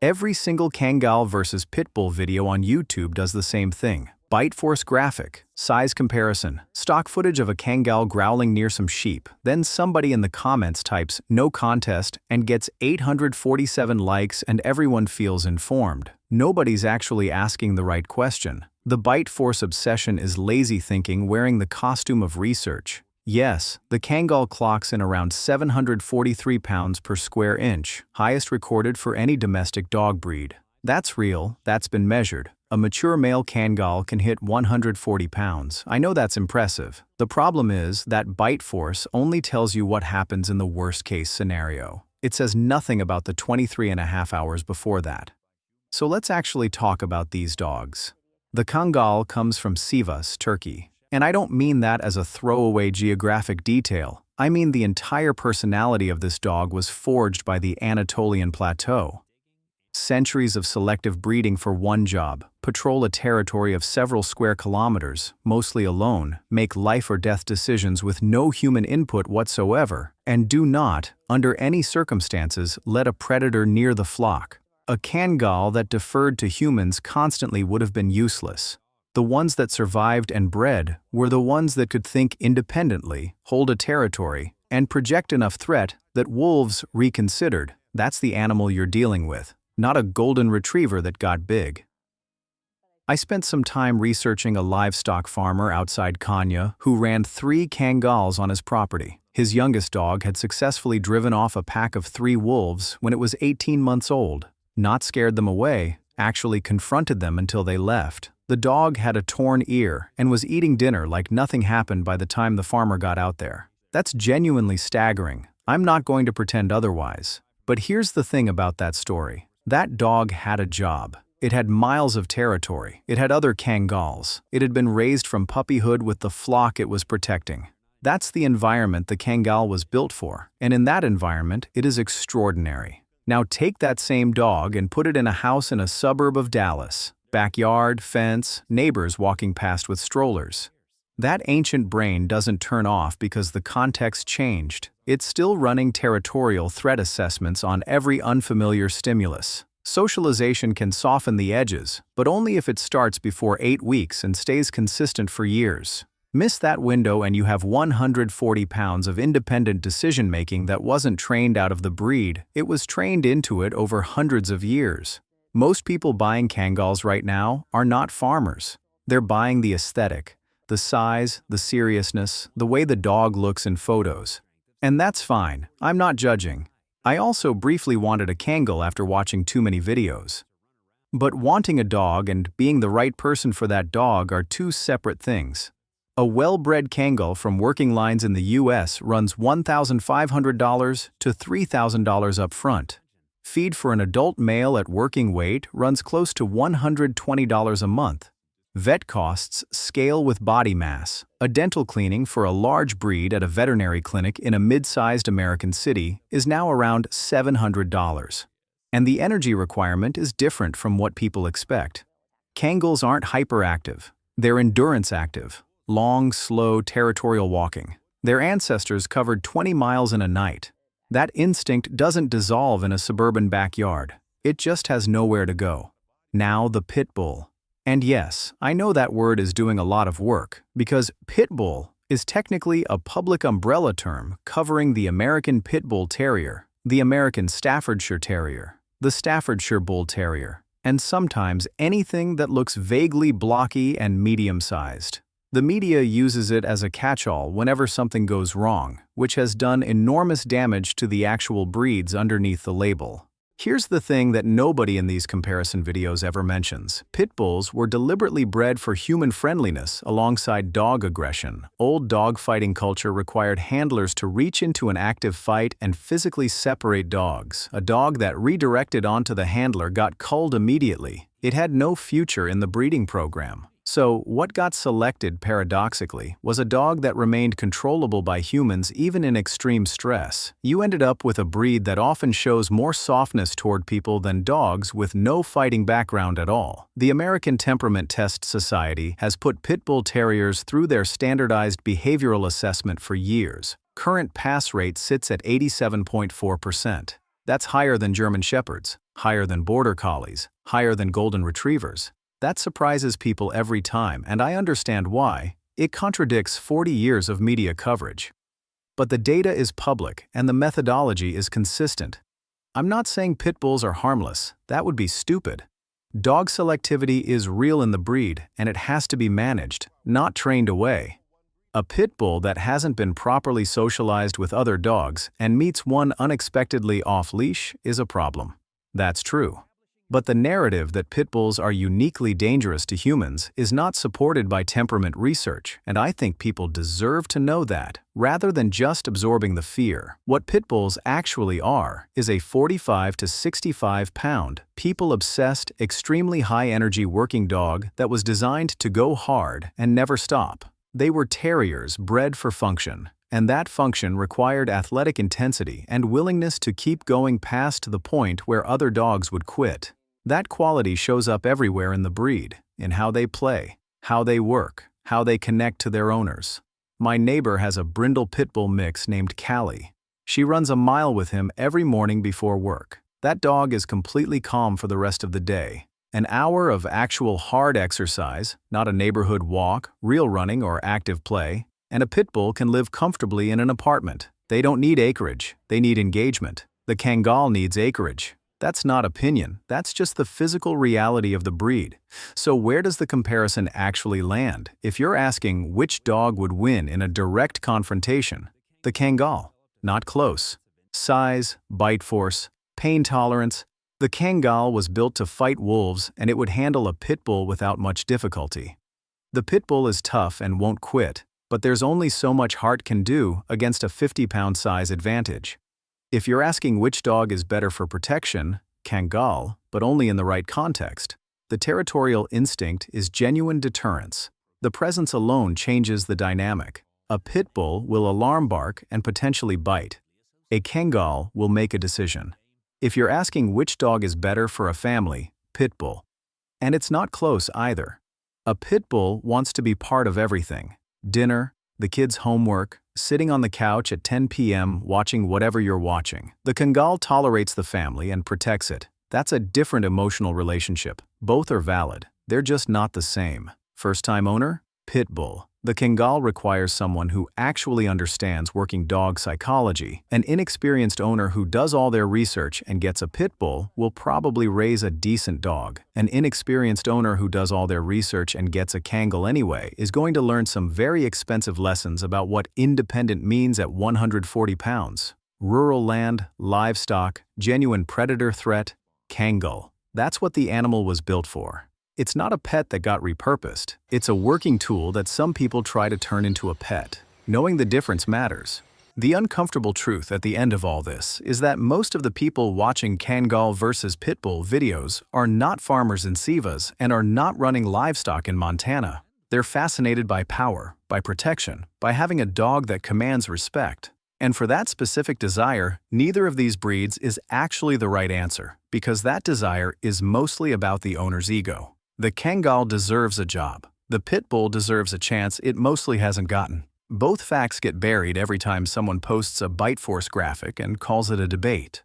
Every single Kangal versus Pitbull video on YouTube does the same thing. Bite force graphic, size comparison, stock footage of a Kangal growling near some sheep, then somebody in the comments types "no contest" and gets 847 likes and everyone feels informed. Nobody's actually asking the right question. The bite force obsession is lazy thinking wearing the costume of research. Yes, the Kangal clocks in around 743 pounds per square inch, highest recorded for any domestic dog breed. That's real, that's been measured. A mature male Kangal can hit 140 pounds. I know that's impressive. The problem is that bite force only tells you what happens in the worst-case scenario. It says nothing about the 23.5 hours before that. So let's actually talk about these dogs. The Kangal comes from Sivas, Turkey. And I don't mean that as a throwaway geographic detail. I mean the entire personality of this dog was forged by the Anatolian plateau. Centuries of selective breeding for one job, patrol a territory of several square kilometers, mostly alone, make life or death decisions with no human input whatsoever, and do not, under any circumstances, let a predator near the flock. A Kangal that deferred to humans constantly would have been useless. The ones that survived and bred were the ones that could think independently, hold a territory, and project enough threat that wolves reconsidered. That's the animal you're dealing with, not a golden retriever that got big. I spent some time researching a livestock farmer outside Konya who ran 3 Kangals on his property. His youngest dog had successfully driven off a pack of 3 wolves when it was 18 months old, not scared them away, actually confronted them until they left. The dog had a torn ear and was eating dinner like nothing happened by the time the farmer got out there. That's genuinely staggering. I'm not going to pretend otherwise. But here's the thing about that story. That dog had a job. It had miles of territory. It had other Kangals. It had been raised from puppyhood with the flock it was protecting. That's the environment the Kangal was built for, and in that environment, it is extraordinary. Now take that same dog and put it in a house in a suburb of Dallas. Backyard, fence, neighbors walking past with strollers. That ancient brain doesn't turn off because the context changed. It's still running territorial threat assessments on every unfamiliar stimulus. Socialization can soften the edges, but only if it starts before 8 weeks and stays consistent for years. Miss that window and you have 140 pounds of independent decision-making that wasn't trained out of the breed, it was trained into it over hundreds of years. Most people buying Kangals right now are not farmers. They're buying the aesthetic, the size, the seriousness, the way the dog looks in photos. And that's fine, I'm not judging. I also briefly wanted a Kangal after watching too many videos. But wanting a dog and being the right person for that dog are two separate things. A well-bred Kangal from working lines in the US runs $1,500 to $3,000 up front. Feed for an adult male at working weight runs close to $120 a month. Vet costs scale with body mass. A dental cleaning for a large breed at a veterinary clinic in a mid-sized American city is now around $700. And the energy requirement is different from what people expect. Kangals aren't hyperactive. They're endurance active. Long, slow, territorial walking. Their ancestors covered 20 miles in a night. That instinct doesn't dissolve in a suburban backyard. It just has nowhere to go. Now the Pitbull. And yes, I know that word is doing a lot of work, because Pitbull is technically a public umbrella term covering the American Pit Bull Terrier, the American Staffordshire Terrier, the Staffordshire Bull Terrier, and sometimes anything that looks vaguely blocky and medium-sized. The media uses it as a catch-all whenever something goes wrong, which has done enormous damage to the actual breeds underneath the label. Here's the thing that nobody in these comparison videos ever mentions. Pit bulls were deliberately bred for human friendliness alongside dog aggression. Old dog fighting culture required handlers to reach into an active fight and physically separate dogs. A dog that redirected onto the handler got culled immediately. It had no future in the breeding program. So, what got selected, paradoxically, was a dog that remained controllable by humans even in extreme stress. You ended up with a breed that often shows more softness toward people than dogs with no fighting background at all. The American Temperament Test Society has put Pit Bull Terriers through their standardized behavioral assessment for years. Current pass rate sits at 87.4%. That's higher than German Shepherds, higher than border collies, higher than golden retrievers. That surprises people every time, and I understand why. It contradicts 40 years of media coverage. But the data is public and the methodology is consistent. I'm not saying pit bulls are harmless. That would be stupid. Dog selectivity is real in the breed, and it has to be managed, not trained away. A pit bull that hasn't been properly socialized with other dogs and meets one unexpectedly off-leash is a problem. That's true. But the narrative that pit bulls are uniquely dangerous to humans is not supported by temperament research, and I think people deserve to know that, rather than just absorbing the fear. What pit bulls actually are is a 45 to 65 pound, people-obsessed, extremely high-energy working dog that was designed to go hard and never stop. They were terriers bred for function, and that function required athletic intensity and willingness to keep going past the point where other dogs would quit. That quality shows up everywhere in the breed, in how they play, how they work, how they connect to their owners. My neighbor has a brindle pit bull mix named Callie. She runs a mile with him every morning before work. That dog is completely calm for the rest of the day. An hour of actual hard exercise, not a neighborhood walk, real running, or active play, and a pit bull can live comfortably in an apartment. They don't need acreage, they need engagement. The Kangal needs acreage. That's not opinion, that's just the physical reality of the breed. So where does the comparison actually land? If you're asking which dog would win in a direct confrontation, the Kangal. Not close. Size, bite force, pain tolerance. The Kangal was built to fight wolves, and it would handle a pit bull without much difficulty. The pit bull is tough and won't quit, but there's only so much heart can do against a 50-pound size advantage. If you're asking which dog is better for protection, Kangal, but only in the right context. The territorial instinct is genuine deterrence. The presence alone changes the dynamic. A pit bull will alarm bark and potentially bite. A Kangal will make a decision. If you're asking which dog is better for a family, pit bull. And it's not close either. A pit bull wants to be part of everything. Dinner, the kids' homework, sitting on the couch at 10 p.m. watching whatever you're watching. The Kangal tolerates the family and protects it. That's a different emotional relationship. Both are valid. They're just not the same. First-time owner? Pit bull. The Kangal requires someone who actually understands working dog psychology. An inexperienced owner who does all their research and gets a pit bull will probably raise a decent dog. An inexperienced owner who does all their research and gets a Kangal anyway is going to learn some very expensive lessons about what independent means at 140 pounds. Rural land, livestock, genuine predator threat, Kangal. That's what the animal was built for. It's not a pet that got repurposed. It's a working tool that some people try to turn into a pet. Knowing the difference matters. The uncomfortable truth at the end of all this is that most of the people watching Kangal versus Pitbull videos are not farmers in Sivas and are not running livestock in Montana. They're fascinated by power, by protection, by having a dog that commands respect. And for that specific desire, neither of these breeds is actually the right answer, because that desire is mostly about the owner's ego. The Kangal deserves a job. The pit bull deserves a chance it mostly hasn't gotten. Both facts get buried every time someone posts a bite force graphic and calls it a debate.